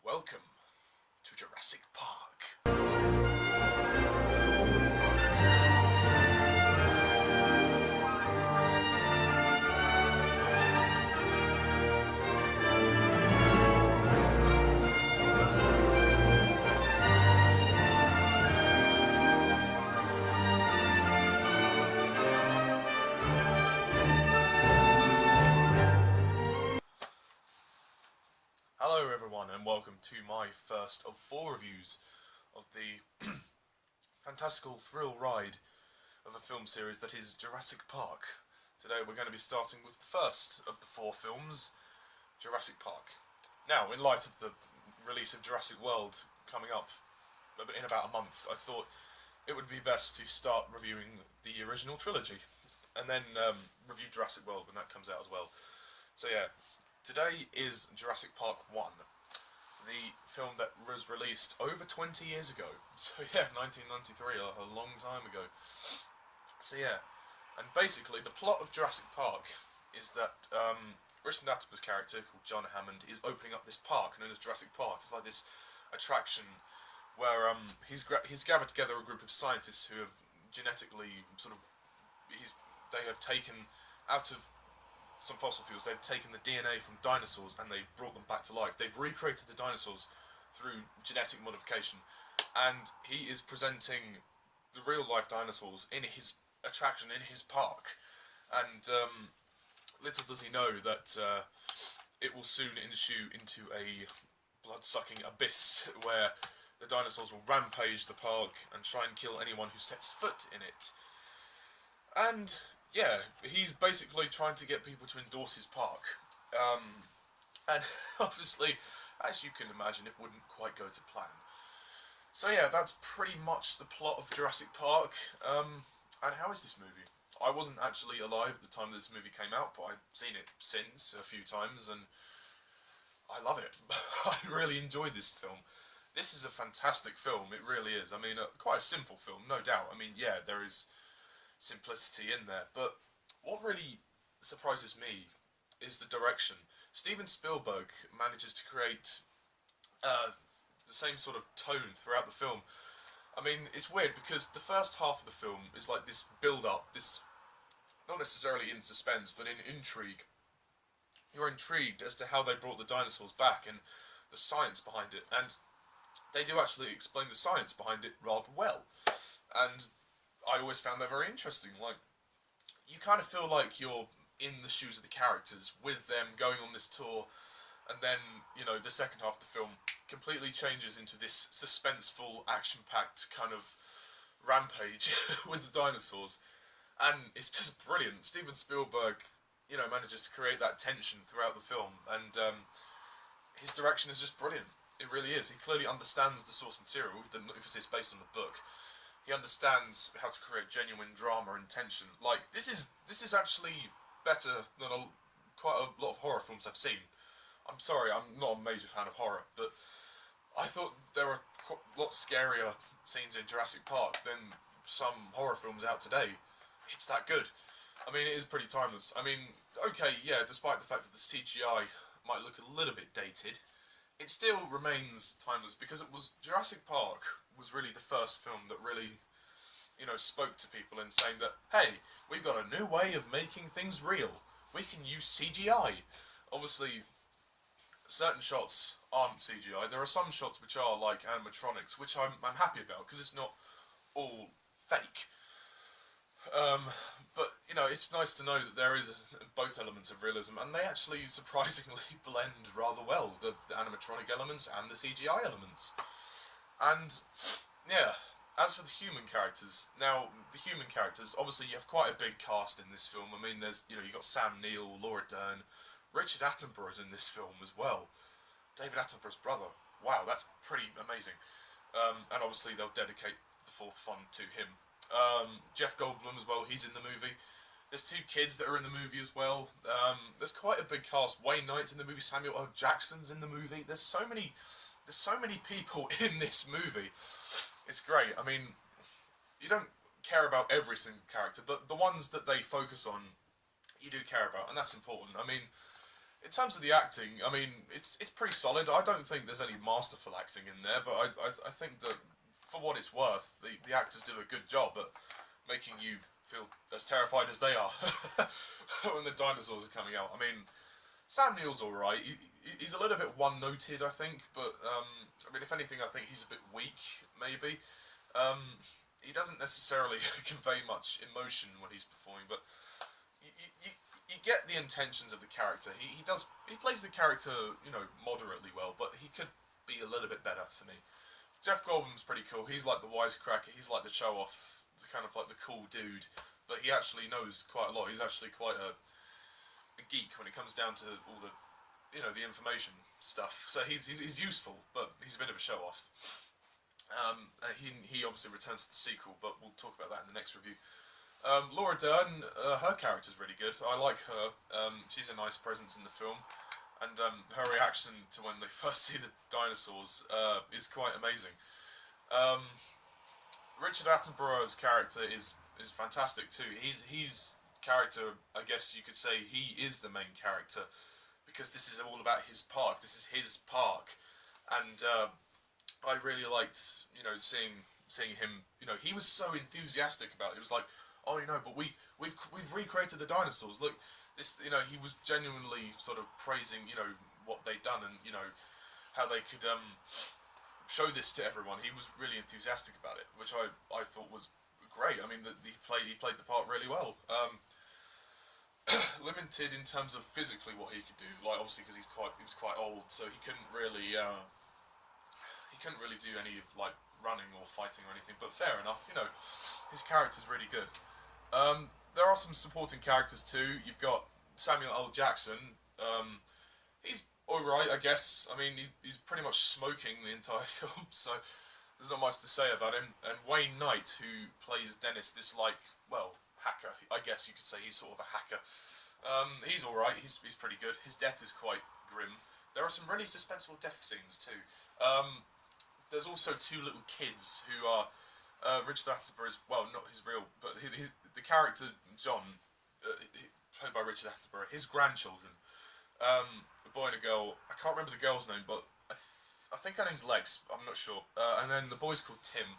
Welcome to Jurassic Park. Hello everyone and welcome to my first of 4 reviews of the fantastical thrill ride of a film series that is Jurassic Park. Today we're going to be starting with the first of the 4 films, Jurassic Park. Now, in light of the release of Jurassic World coming up in about a month, I thought it would be best to start reviewing the original trilogy and then review Jurassic World when that comes out as well. So yeah, today is Jurassic Park 1, the film that was released over 20 years ago. So yeah, 1993, a long time ago. So yeah, and basically the plot of Jurassic Park is that Richard Attenborough's character, called John Hammond, is opening up this park known as Jurassic Park. It's like this attraction where he's gathered together a group of scientists who have genetically they have taken out of some fossil fuels. They've taken the DNA from dinosaurs and they've brought them back to life. They've recreated the dinosaurs through genetic modification, and he is presenting the real life dinosaurs in his attraction, in his park. And little does he know that it will soon ensue into a blood-sucking abyss where the dinosaurs will rampage the park and try and kill anyone who sets foot in it. And yeah, he's basically trying to get people to endorse his park. And obviously, as you can imagine, it wouldn't quite go to plan. So yeah, that's pretty much the plot of Jurassic Park. And how is this movie? I wasn't actually alive at the time that this movie came out, but I've seen it since a few times, and I love it. I really enjoyed this film. This is a fantastic film, it really is. I mean, quite a simple film, no doubt. I mean, yeah, there is simplicity in there, but what really surprises me is the direction. Steven Spielberg manages to create the same sort of tone throughout the film. I mean, it's weird because the first half of the film is like this build-up, this not necessarily in suspense, but in intrigue. You're intrigued as to how they brought the dinosaurs back and the science behind it, and they do actually explain the science behind it rather well. And I always found that very interesting. Like, you kind of feel like you're in the shoes of the characters with them going on this tour, and then, you know, the second half of the film completely changes into this suspenseful, action-packed kind of rampage with the dinosaurs. And it's just brilliant. Steven Spielberg, you know, manages to create that tension throughout the film, and his direction is just brilliant. It really is. He clearly understands the source material, because it's based on the book. He understands how to create genuine drama and tension. Like, this is actually better than quite a lot of horror films I've seen. I'm sorry, I'm not a major fan of horror, but I thought there were a lot scarier scenes in Jurassic Park than some horror films out today. It's that good. I mean, it is pretty timeless. I mean, okay, yeah, despite the fact that the CGI might look a little bit dated, it still remains timeless because it was Jurassic Park was really the first film that really, you know, spoke to people and saying that, hey, we've got a new way of making things real. We can use CGI. Obviously, certain shots aren't CGI. There are some shots which are like animatronics, which I'm happy about because it's not all fake. But, you know, it's nice to know that there is both elements of realism, and they actually surprisingly blend rather well, the animatronic elements and the CGI elements. And, yeah, as for the human characters, now, the human characters, obviously you have quite a big cast in this film. I mean, there's, you know, you've got Sam Neill, Laura Dern, Richard Attenborough's in this film as well. David Attenborough's brother. Wow, that's pretty amazing. And obviously they'll dedicate the fourth film to him. Jeff Goldblum as well, he's in the movie. There's 2 kids that are in the movie as well. There's quite a big cast. Wayne Knight's in the movie, Samuel L.Jackson's in the movie. There's so many people in this movie. It's great. I mean, you don't care about every single character, but the ones that they focus on, you do care about, and that's important. I mean, in terms of the acting, I mean, it's pretty solid. I don't think there's any masterful acting in there, but I think that for what it's worth, the actors do a good job at making you feel as terrified as they are when the dinosaurs are coming out. I mean, Sam Neill's alright. He's a little bit one-noted, I think, but I mean, if anything, I think he's a bit weak, maybe. He doesn't necessarily convey much emotion when he's performing, but you get the intentions of the character. He plays the character, moderately well, but he could be a little bit better for me. Jeff Goldblum's pretty cool. He's like the wisecracker. He's like the show-off, kind of like the cool dude, but he actually knows quite a lot. He's actually quite a geek when it comes down to all the, the information stuff. So he's useful, but he's a bit of a show-off. He obviously returns for the sequel, but we'll talk about that in the next review. Laura Dern, her character's really good. I like her. She's a nice presence in the film, and her reaction to when they first see the dinosaurs is quite amazing. Richard Attenborough's character is fantastic too. His character, I guess you could say, he is the main character because this is all about his park. This is his park, and I really liked, seeing him. He was so enthusiastic about it. It was like, oh, but we've recreated the dinosaurs. Look, this, he was genuinely sort of praising, what they'd done and how they could show this to everyone. He was really enthusiastic about it, which I thought was great. I mean, he played the part really well. Limited in terms of physically what he could do, like obviously because he was quite old, so he couldn't really do any of like running or fighting or anything. But fair enough, his character's really good. There are some supporting characters too. You've got Samuel L.Jackson. He's alright, I guess. I mean, he's pretty much smoking the entire film, so there's not much to say about him. And Wayne Knight, who plays Dennis, this hacker. I guess you could say he's sort of a hacker. He's alright. He's pretty good. His death is quite grim. There are some really suspenseful death scenes too. There's also two little kids who are Richard Attenborough's, not his real, but the character John, played by Richard Attenborough, his grandchildren, a boy and a girl. I can't remember the girl's name, but I think her name's Lex. I'm not sure. And then the boy's called Tim.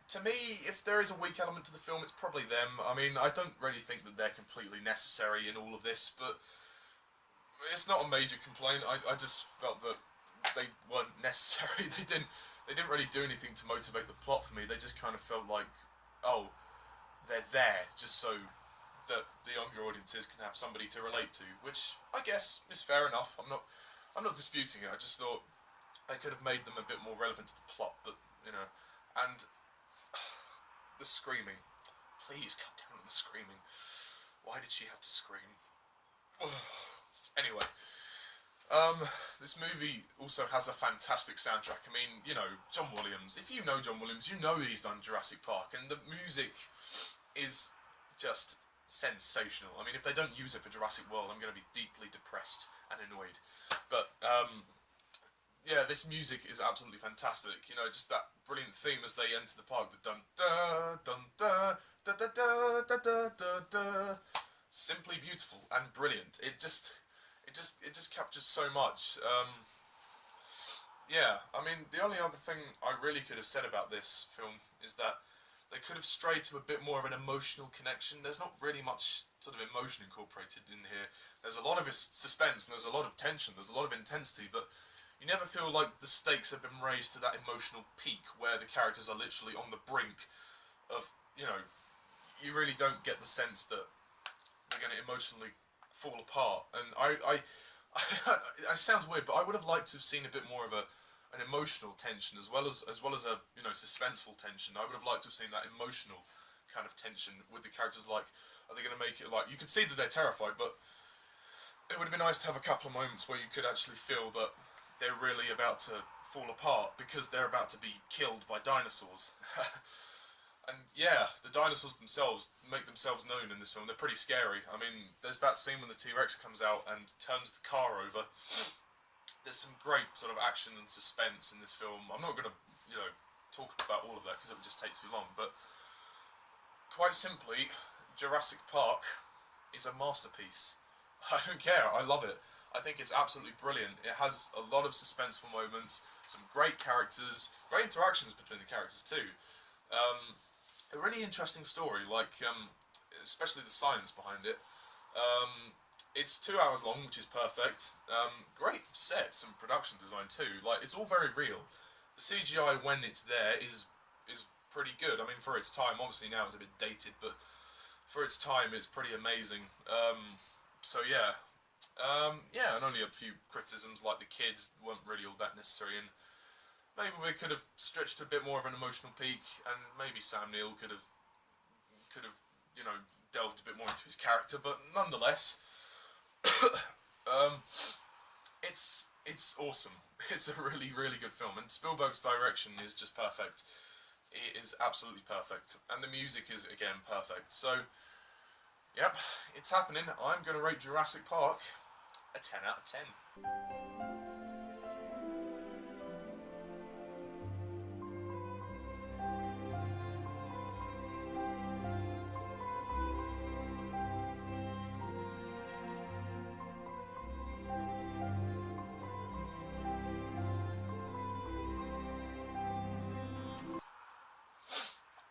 To me, if there is a weak element to the film, it's probably them. I mean, I don't really think that they're completely necessary in all of this, but it's not a major complaint. I just felt that they weren't necessary. They didn't really do anything to motivate the plot for me. They just kind of felt like, oh, they're there just so that the younger audiences can have somebody to relate to, which I guess is fair enough. I'm not disputing it. I just thought I could have made them a bit more relevant to the plot, but and the screaming. Please cut down on the screaming. Why did she have to scream? Anyway. This movie also has a fantastic soundtrack. I mean, John Williams. If you know John Williams, you know he's done Jurassic Park, and the music is just sensational. I mean, if they don't use it for Jurassic World, I'm going to be deeply depressed and annoyed. But, yeah, this music is absolutely fantastic. Just that brilliant theme as they enter the park. The dun dun dun da da da da da da da. Simply beautiful and brilliant. It just captures so much. Yeah, I mean, the only other thing I really could have said about this film is that they could have strayed to a bit more of an emotional connection. There's not really much sort of emotion incorporated in here. There's a lot of suspense and there's a lot of tension, there's a lot of intensity, but you never feel like the stakes have been raised to that emotional peak where the characters are literally on the brink of, you really don't get the sense that they're going to emotionally fall apart. And it sounds weird, but I would have liked to have seen a bit more of an emotional tension as well as a suspenseful tension. I would have liked to have seen that emotional kind of tension with the characters. Like, are they going to make it like, you can see that they're terrified, but it would have been nice to have a couple of moments where you could actually feel that they're really about to fall apart because they're about to be killed by dinosaurs. And yeah, the dinosaurs themselves make themselves known in this film. They're pretty scary. I mean, there's that scene when the T-Rex comes out and turns the car over. There's some great sort of action and suspense in this film. I'm not going to, talk about all of that because it would just take too long. But quite simply, Jurassic Park is a masterpiece. I don't care. I love it. I think it's absolutely brilliant. It has a lot of suspenseful moments, some great characters, great interactions between the characters too. Um, a really interesting story, especially the science behind it. It's 2 hours long, which is perfect. Great sets and production design too. Like, it's all very real. The CGI when it's there is pretty good. I mean, for its time, obviously now it's a bit dated, but for its time, it's pretty amazing. So yeah, yeah, and only a few criticisms, like the kids weren't really all that necessary, and maybe we could have stretched a bit more of an emotional peak, and maybe Sam Neill could have delved a bit more into his character, but nonetheless, um, it's awesome. It's a really really good film, and Spielberg's direction is just perfect. It is absolutely perfect, and the music is again perfect. So, yep, it's happening. I'm going to rate Jurassic Park a 10 out of 10.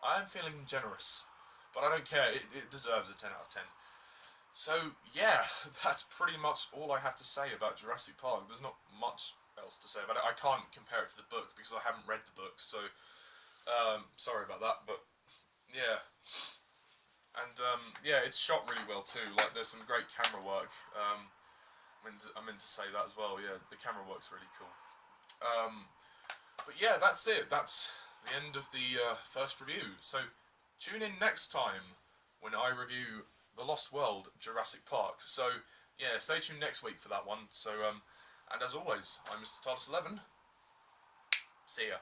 I am feeling generous, but I don't care. It deserves a 10 out of 10. So, yeah, that's pretty much all I have to say about Jurassic Park. There's not much else to say about it. I can't compare it to the book because I haven't read the book, so sorry about that, but yeah. And yeah, it's shot really well too. Like, there's some great camera work. I meant to say that as well. Yeah, the camera work's really cool. Um, but yeah, that's it. That's the end of the first review. So tune in next time when I review The Lost World, Jurassic Park. So yeah, stay tuned next week for that one. So and as always, I'm Mr. TARDIS11. See ya.